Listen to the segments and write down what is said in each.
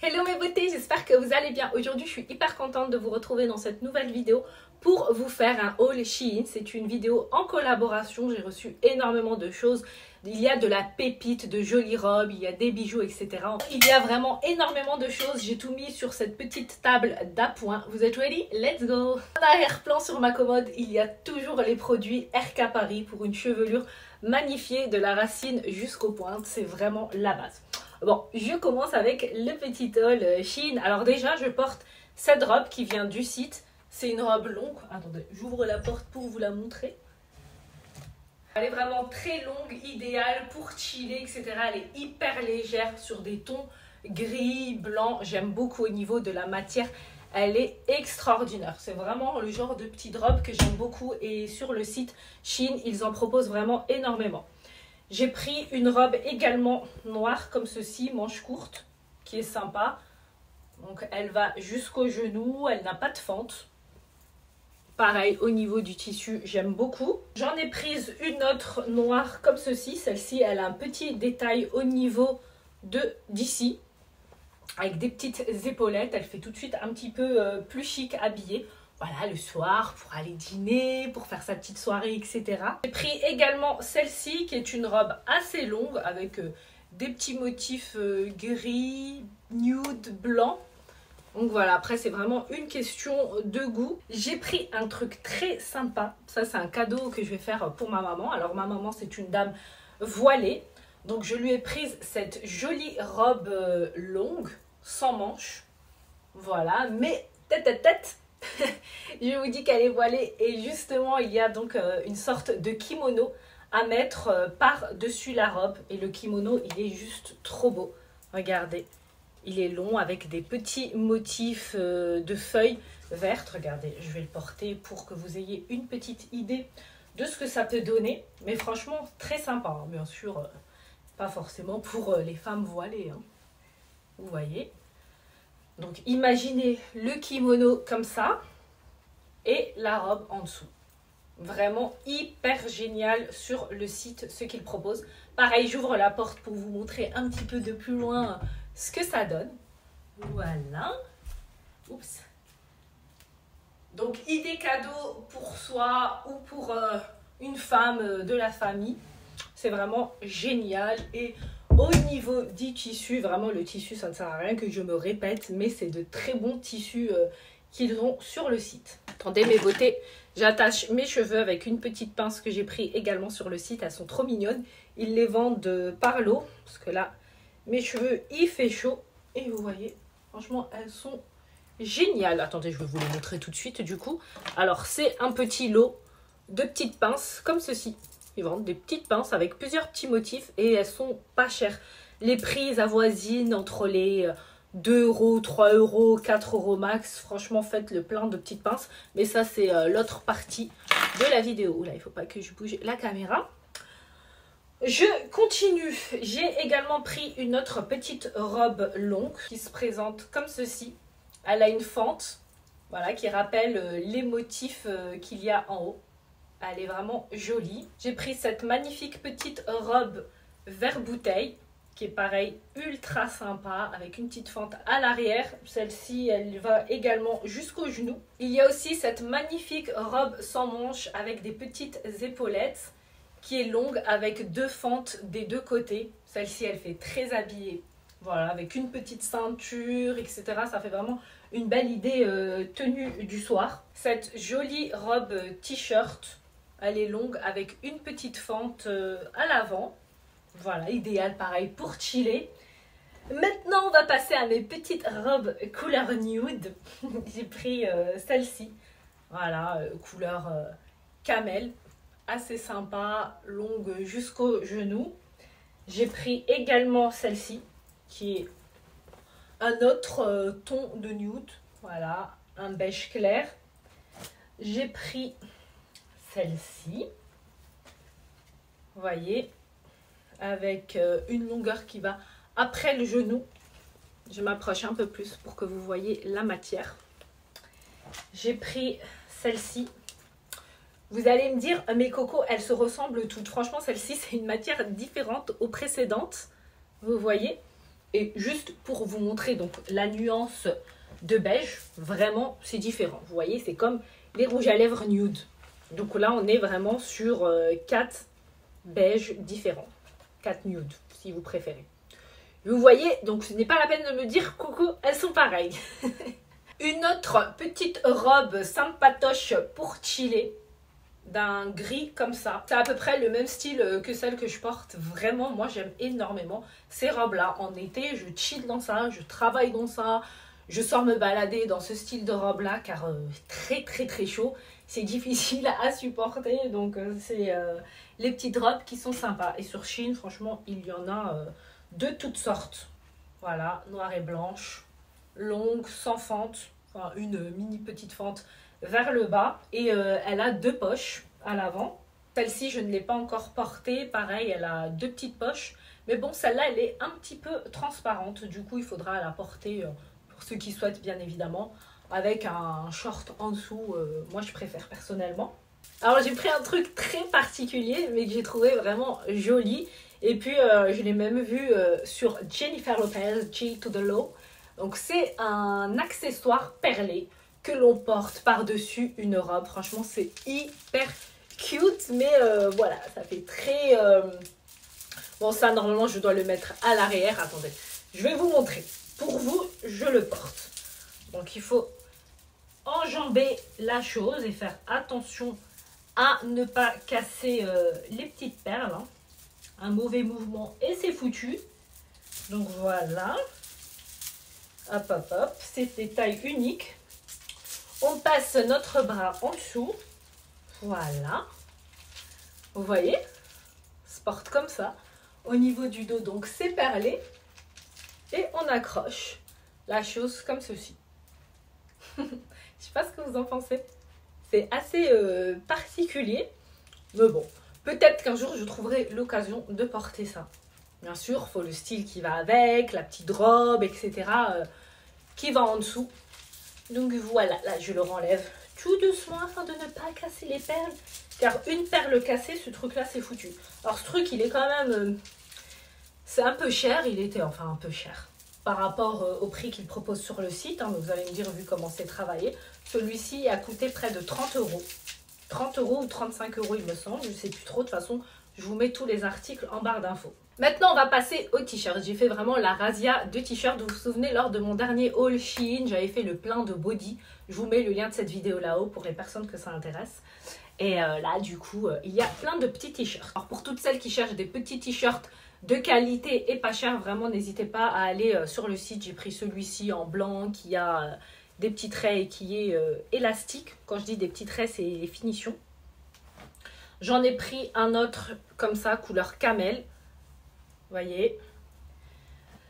Hello mes beautés, j'espère que vous allez bien. Aujourd'hui je suis hyper contente de vous retrouver dans cette nouvelle vidéo pour vous faire un haul Shein. C'est une vidéo en collaboration, j'ai reçu énormément de choses. Il y a de la pépite, de jolies robes, il y a des bijoux, etc. Il y a vraiment énormément de choses. J'ai tout mis sur cette petite table d'appoint. Vous êtes ready? Let's go! En arrière-plan sur ma commode, il y a toujours les produits RK Paris pour une chevelure magnifiée de la racine jusqu'aux pointes. C'est vraiment la base. Bon, je commence avec le petit haul Shein. Alors déjà, je porte cette robe qui vient du site. C'est une robe longue. Attendez, j'ouvre la porte pour vous la montrer. Elle est vraiment très longue, idéale pour chiller, etc. Elle est hyper légère sur des tons gris, blanc. J'aime beaucoup au niveau de la matière. Elle est extraordinaire. C'est vraiment le genre de petite robe que j'aime beaucoup. Et sur le site Shein, ils en proposent vraiment énormément. J'ai pris une robe également noire comme ceci, manche courte, qui est sympa. Donc elle va jusqu'au genou, elle n'a pas de fente. Pareil, au niveau du tissu, j'aime beaucoup. J'en ai prise une autre noire comme ceci. Celle-ci, elle a un petit détail au niveau d'ici, avec des petites épaulettes. Elle fait tout de suite un petit peu plus chic habillée. Voilà, le soir, pour aller dîner, pour faire sa petite soirée, etc. J'ai pris également celle-ci, qui est une robe assez longue, avec des petits motifs gris, nude, blanc. Donc voilà, après c'est vraiment une question de goût. J'ai pris un truc très sympa. Ça, c'est un cadeau que je vais faire pour ma maman. Alors ma maman, c'est une dame voilée. Donc je lui ai prise cette jolie robe longue, sans manches. Voilà, mais tête. Je vous dis qu'elle est voilée et justement il y a donc une sorte de kimono à mettre par-dessus la robe. Et le kimono, il est juste trop beau. Regardez, il est long avec des petits motifs de feuilles vertes. Regardez, je vais le porter pour que vous ayez une petite idée de ce que ça peut donner. Mais franchement, très sympa, hein. Bien sûr, pas forcément pour les femmes voilées, hein. Vous voyez. Donc imaginez le kimono comme ça et la robe en dessous. Vraiment hyper génial sur le site ce qu'il propose. Pareil, j'ouvre la porte pour vous montrer un petit peu de plus loin ce que ça donne. Voilà. Oups. Donc idée cadeau pour soi ou pour une femme de la famille. C'est vraiment génial. Et au niveau du tissu, vraiment le tissu, ça ne sert à rien que je me répète, mais c'est de très bons tissus qu'ils ont sur le site. Attendez mes beautés, j'attache mes cheveux avec une petite pince que j'ai pris également sur le site. Elles sont trop mignonnes. Ils les vendent par lot, parce que là, mes cheveux, il fait chaud. Et vous voyez, franchement, elles sont géniales. Attendez, je vais vous les montrer tout de suite du coup. Alors, c'est un petit lot de petites pinces comme ceci. Ils vendent des petites pinces avec plusieurs petits motifs et elles sont pas chères. Les prix avoisinent entre les 2 €, 3 €, 4 € max. Franchement, faites le plein de petites pinces. Mais ça, c'est l'autre partie de la vidéo. Là, il ne faut pas que je bouge la caméra. Je continue. J'ai également pris une autre petite robe longue qui se présente comme ceci. Elle a une fente, voilà, qui rappelle les motifs qu'il y a en haut. Elle est vraiment jolie. J'ai pris cette magnifique petite robe vert bouteille qui est pareil ultra sympa avec une petite fente à l'arrière. Celle-ci, elle va également jusqu'au genou. Il y a aussi cette magnifique robe sans manches avec des petites épaulettes qui est longue avec 2 fentes des 2 côtés. Celle-ci, elle fait très habillée. Voilà, avec une petite ceinture, etc. Ça fait vraiment une belle idée tenue du soir. Cette jolie robe t-shirt, elle est longue avec une petite fente à l'avant. Voilà, idéal pareil pour chiller. Maintenant, on va passer à mes petites robes couleur nude. J'ai pris celle-ci. Voilà, couleur camel. Assez sympa, longue jusqu'au genou. J'ai pris également celle-ci, qui est un autre ton de nude. Voilà, un beige clair. J'ai pris celle-ci. Vous voyez, avec une longueur qui va après le genou. Je m'approche un peu plus pour que vous voyez la matière. J'ai pris celle-ci. Vous allez me dire, mes cocos, elles se ressemblent toutes. Franchement, celle-ci, c'est une matière différente aux précédentes. Vous voyez, Et juste pour vous montrer donc la nuance de beige, vraiment c'est différent. Vous voyez, c'est comme les rouges à lèvres nude. Donc là, on est vraiment sur 4 beiges différents. 4 nudes, si vous préférez. Vous voyez, donc ce n'est pas la peine de me dire coucou, elles sont pareilles. Une autre petite robe sympatoche pour chiller, d'un gris comme ça. C'est à peu près le même style que celle que je porte. Vraiment, moi j'aime énormément ces robes-là. En été, je chill dans ça, je travaille dans ça. Je sors me balader dans ce style de robe-là car très chaud. C'est difficile à supporter. Donc c'est les petites robes qui sont sympas. Et sur Shein, franchement, il y en a de toutes sortes. Voilà, noire et blanche, longue, sans fente. Enfin, une mini petite fente vers le bas. Et elle a 2 poches à l'avant. Celle-ci, je ne l'ai pas encore portée. Pareil, elle a 2 petites poches. Mais bon, celle-là, elle est un petit peu transparente. Du coup, il faudra la porter... pour ceux qui souhaitent bien évidemment, avec un short en dessous, moi je préfère personnellement. Alors j'ai pris un truc très particulier mais que j'ai trouvé vraiment joli et puis je l'ai même vu sur Jennifer Lopez, G to the Low. Donc c'est un accessoire perlé que l'on porte par-dessus une robe. Franchement c'est hyper cute mais voilà, ça fait très... Bon ça normalement je dois le mettre à l'arrière, attendez, je vais vous montrer. Pour vous, je le porte. Donc, il faut enjamber la chose et faire attention à ne pas casser les petites perles. Hein. Un mauvais mouvement et c'est foutu. Donc, voilà. Hop, hop, hop. C'est des tailles uniques. On passe notre bras en dessous. Voilà. Vous voyez? Ça se porte comme ça. Au niveau du dos, donc, c'est perlé. Et on accroche la chose comme ceci. Je ne sais pas ce que vous en pensez. C'est assez particulier. Mais bon, peut-être qu'un jour je trouverai l'occasion de porter ça. Bien sûr, il faut le style qui va avec, la petite robe, etc. Qui va en dessous. Donc voilà, là je le renlève tout doucement afin de ne pas casser les perles. Car une perle cassée, ce truc-là c'est foutu. Alors ce truc, il est quand même... c'est un peu cher, il était enfin un peu cher par rapport au prix qu'il propose sur le site. Hein, vous allez me dire, vu comment c'est travaillé, celui-ci a coûté près de 30 euros. 30 euros ou 35 euros, il me semble. Je ne sais plus trop. De toute façon, je vous mets tous les articles en barre d'infos. Maintenant, on va passer aux t-shirts. J'ai fait vraiment la razzia de t-shirts. Vous vous souvenez, lors de mon dernier haul Shein, j'avais fait le plein de body. Je vous mets le lien de cette vidéo là-haut pour les personnes que ça intéresse. Et là, du coup, il y a plein de petits t-shirts. Alors, pour toutes celles qui cherchent des petits t-shirts de qualité et pas cher, vraiment n'hésitez pas à aller sur le site. J'ai pris celui-ci en blanc qui a des petits traits et qui est élastique. Quand je dis des petits traits, c'est les finitions. J'en ai pris un autre comme ça, couleur camel. Vous voyez.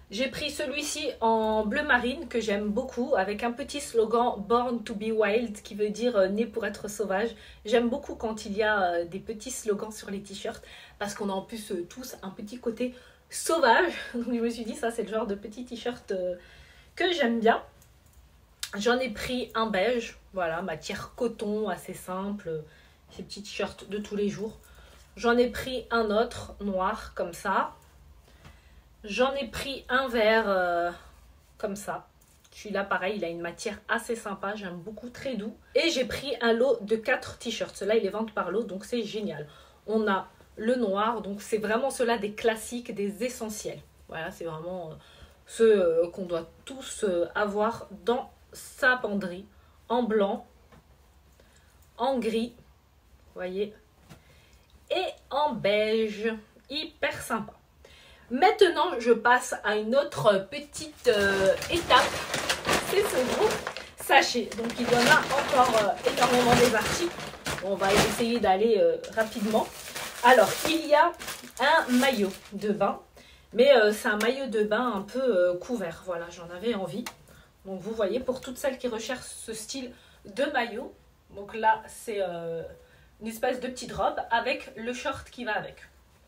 J'ai pris celui-ci en bleu marine que j'aime beaucoup avec un petit slogan Born to be Wild qui veut dire né pour être sauvage. J'aime beaucoup quand il y a des petits slogans sur les t-shirts parce qu'on a en plus tous un petit côté sauvage. Donc je me suis dit ça c'est le genre de petit t-shirt que j'aime bien. J'en ai pris un beige, voilà, matière coton assez simple, ces petits t-shirts de tous les jours. J'en ai pris un autre noir comme ça. J'en ai pris un vert comme ça. Celui-là, pareil, il a une matière assez sympa. J'aime beaucoup, très doux. Et j'ai pris un lot de 4 t-shirts. Ceux-là, ils les vendent par lot, donc c'est génial. On a le noir, donc c'est vraiment ceux-là des classiques, des essentiels. Voilà, c'est vraiment ceux qu'on doit tous avoir dans sa penderie. En blanc, en gris, vous voyez, et en beige. Hyper sympa. Maintenant, je passe à une autre petite étape. C'est ce gros sachet. Donc, il y en a encore énormément des articles. On va essayer d'aller rapidement. Alors, il y a un maillot de bain. Mais c'est un maillot de bain un peu couvert. Voilà, j'en avais envie. Donc, vous voyez, pour toutes celles qui recherchent ce style de maillot. Donc là, c'est une espèce de petite robe avec le short qui va avec.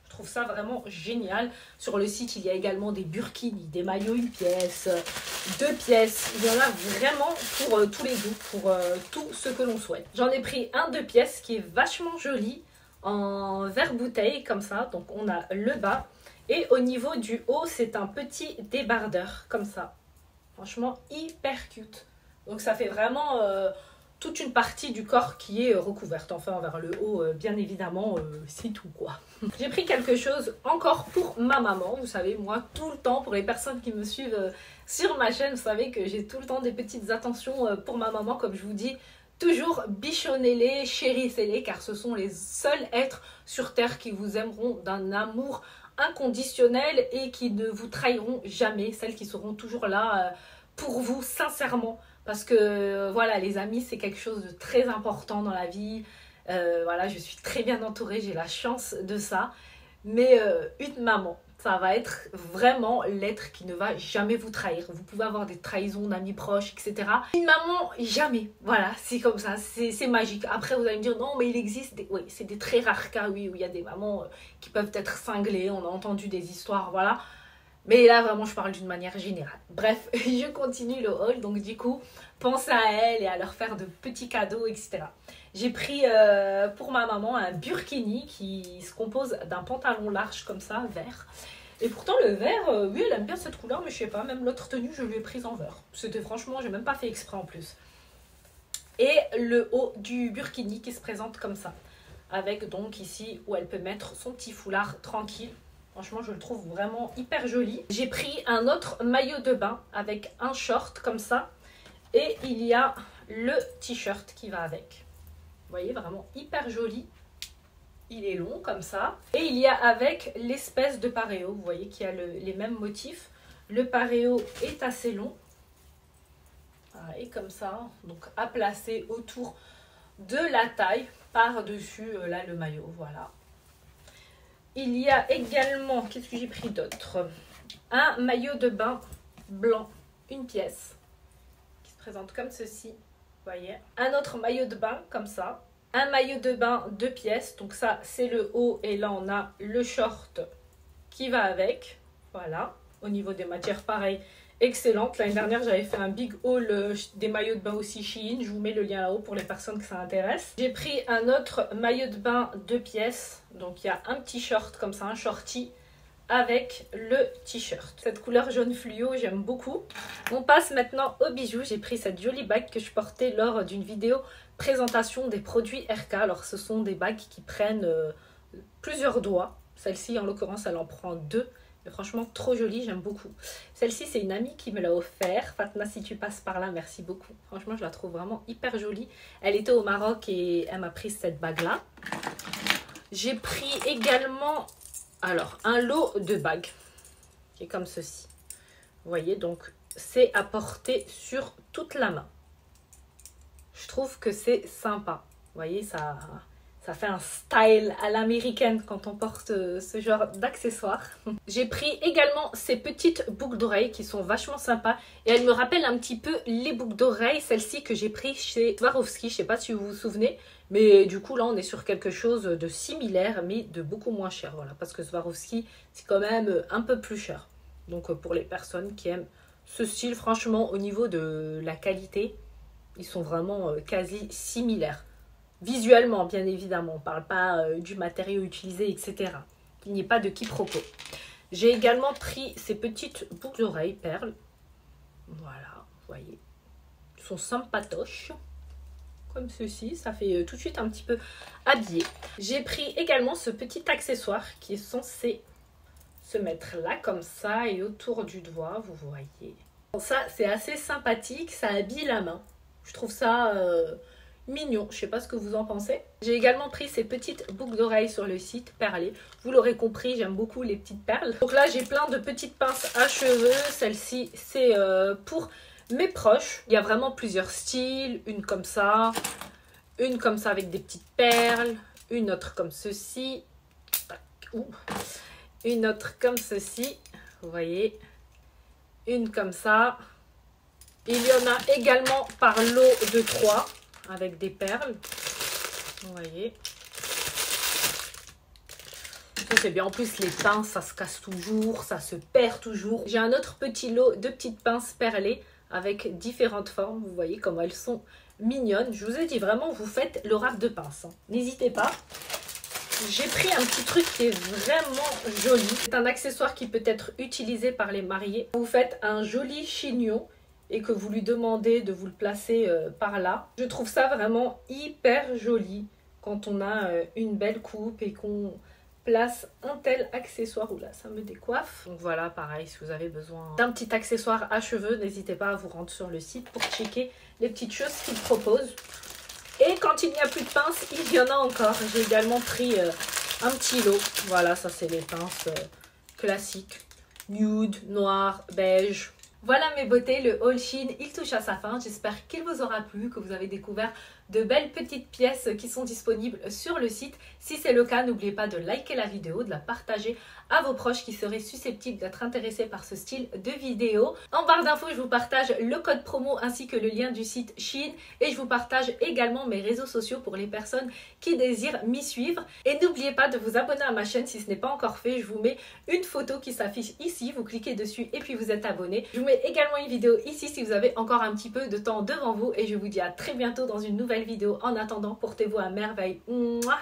Je trouve ça vraiment génial. Sur le site, il y a également des burkinis, des maillots 1 pièce, 2 pièces. Il y en a vraiment pour tous les goûts, pour tout ce que l'on souhaite. J'en ai pris un 2 pièces qui est vachement joli, en verre bouteille comme ça. Donc on a le bas Et au niveau du haut, c'est un petit débardeur comme ça. Franchement, hyper cute. Donc ça fait vraiment toute une partie du corps qui est recouverte. Enfin, vers le haut, bien évidemment, c'est tout quoi. J'ai pris quelque chose encore pour ma maman. Vous savez, moi, tout le temps, pour les personnes qui me suivent sur ma chaîne, vous savez que j'ai tout le temps des petites attentions pour ma maman. Comme je vous dis, toujours bichonnez-les, chérissez-les, car ce sont les seuls êtres sur Terre qui vous aimeront d'un amour inconditionnel et qui ne vous trahiront jamais. Celles qui seront toujours là pour vous, sincèrement. Parce que voilà, les amis, c'est quelque chose de très important dans la vie. Voilà, je suis très bien entourée, j'ai la chance de ça. Mais une maman, ça va être vraiment l'être qui ne va jamais vous trahir. Vous pouvez avoir des trahisons d'amis proches, etc. Une maman, jamais. Voilà, c'est comme ça, c'est magique. Après, vous allez me dire, non, mais il existe des... Oui, c'est des très rares cas, oui, où il y a des mamans qui peuvent être cinglées. On a entendu des histoires, voilà. Mais là, vraiment, je parle d'une manière générale. Bref, je continue le haul. Donc, du coup, pensez à elle et à leur faire de petits cadeaux, etc. J'ai pris pour ma maman un burkini qui se compose d'un pantalon large comme ça, vert. Et pourtant, le vert, oui, elle aime bien cette couleur, mais je sais pas, même l'autre tenue, je lui ai prise en vert. C'était franchement, j'ai même pas fait exprès en plus. Et le haut du burkini qui se présente comme ça. Avec donc ici où elle peut mettre son petit foulard tranquille. Franchement, je le trouve vraiment hyper joli. J'ai pris un autre maillot de bain avec un short comme ça. Et il y a le t-shirt qui va avec. Vous voyez, vraiment hyper joli. Il est long comme ça. Et il y a avec l'espèce de pareo. Vous voyez qu'il y a les mêmes motifs. Le pareo est assez long. Voilà, et comme ça. Donc à placer autour de la taille. Par-dessus là le maillot. Voilà. Il y a également, qu'est-ce que j'ai pris d'autre? Un maillot de bain blanc, une pièce, qui se présente comme ceci, vous voyez. Un autre maillot de bain, comme ça. Un maillot de bain, deux pièces, donc ça c'est le haut et là on a le short qui va avec. Voilà, au niveau des matières pareil, excellente. L'année dernière j'avais fait un big haul des maillots de bain aussi Shein, je vous mets le lien là-haut pour les personnes que ça intéresse. J'ai pris un autre maillot de bain deux pièces, donc il y a un petit short comme ça, un shorty avec le t-shirt. Cette couleur jaune fluo, j'aime beaucoup. On passe maintenant aux bijoux. J'ai pris cette jolie bague que je portais lors d'une vidéo présentation des produits RK. Alors ce sont des bagues qui prennent plusieurs doigts. Celle-ci en l'occurrence elle en prend deux. Mais franchement trop jolie, j'aime beaucoup. Celle-ci c'est une amie qui me l'a offert. Fatma, si tu passes par là, merci beaucoup. Franchement je la trouve vraiment hyper jolie. Elle était au Maroc et elle m'a pris cette bague là. J'ai pris également alors un lot de bagues qui est comme ceci. Vous voyez, donc c'est à porter sur toute la main. Je trouve que c'est sympa. Vous voyez, ça fait un style à l'américaine quand on porte ce genre d'accessoires. J'ai pris également ces petites boucles d'oreilles qui sont vachement sympas. Et elles me rappellent un petit peu les boucles d'oreilles, celles-ci que j'ai pris chez Swarovski. Je ne sais pas si vous vous souvenez. Mais du coup, là, on est sur quelque chose de similaire, mais de beaucoup moins cher. Voilà, parce que Swarovski, c'est quand même un peu plus cher. Donc, pour les personnes qui aiment ce style, franchement, au niveau de la qualité, ils sont vraiment quasi similaires. Visuellement, bien évidemment, on ne parle pas du matériau utilisé, etc. Il n'y ait pas de quiproquo. J'ai également pris ces petites boucles d'oreilles perles. Voilà, vous voyez. Ils sont sympatoches. Comme ceci, ça fait tout de suite un petit peu habillé. J'ai pris également ce petit accessoire qui est censé se mettre là comme ça et autour du doigt, vous voyez. Bon, ça c'est assez sympathique, ça habille la main. Je trouve ça mignon, je sais pas ce que vous en pensez. J'ai également pris ces petites boucles d'oreilles sur le site perlées. Vous l'aurez compris, j'aime beaucoup les petites perles. Donc là j'ai plein de petites pinces à cheveux. Celle-ci c'est pour mes proches. Il y a vraiment plusieurs styles, une comme ça avec des petites perles, une autre comme ceci, une autre comme ceci, vous voyez, une comme ça. Il y en a également par lot de 3 avec des perles, vous voyez. C'est bien, en plus les pinces ça se casse toujours, ça se perd toujours. J'ai un autre petit lot de petites pinces perlées avec différentes formes, vous voyez comment elles sont mignonnes. Je vous ai dit vraiment, vous faites le rap de pinces, hein. N'hésitez pas. j'ai pris un petit truc qui est vraiment joli. C'est un accessoire qui peut être utilisé par les mariés. Vous faites un joli chignon et que vous lui demandez de vous le placer par là. Je trouve ça vraiment hyper joli quand on a une belle coupe et qu'on place un tel accessoire. Oula, ça me décoiffe. Donc voilà, pareil, si vous avez besoin d'un petit accessoire à cheveux, n'hésitez pas à vous rendre sur le site pour checker les petites choses qu'ils proposent. Et quand il n'y a plus de pinces, il y en a encore. J'ai également pris un petit lot. Voilà, ça c'est les pinces classiques. Nude, noir, beige. Voilà mes beautés, le haul Shein, il touche à sa fin. J'espère qu'il vous aura plu, que vous avez découvert de belles petites pièces qui sont disponibles sur le site. Si c'est le cas, n'oubliez pas de liker la vidéo, de la partager à vos proches qui seraient susceptibles d'être intéressés par ce style de vidéo. En barre d'infos, je vous partage le code promo ainsi que le lien du site Shein et je vous partage également mes réseaux sociaux pour les personnes qui désirent m'y suivre. Et n'oubliez pas de vous abonner à ma chaîne si ce n'est pas encore fait. Je vous mets une photo qui s'affiche ici, vous cliquez dessus et puis vous êtes abonné. Je vous mets également une vidéo ici si vous avez encore un petit peu de temps devant vous et je vous dis à très bientôt dans une nouvelle vidéo. En attendant, portez-vous à merveille. Mouah.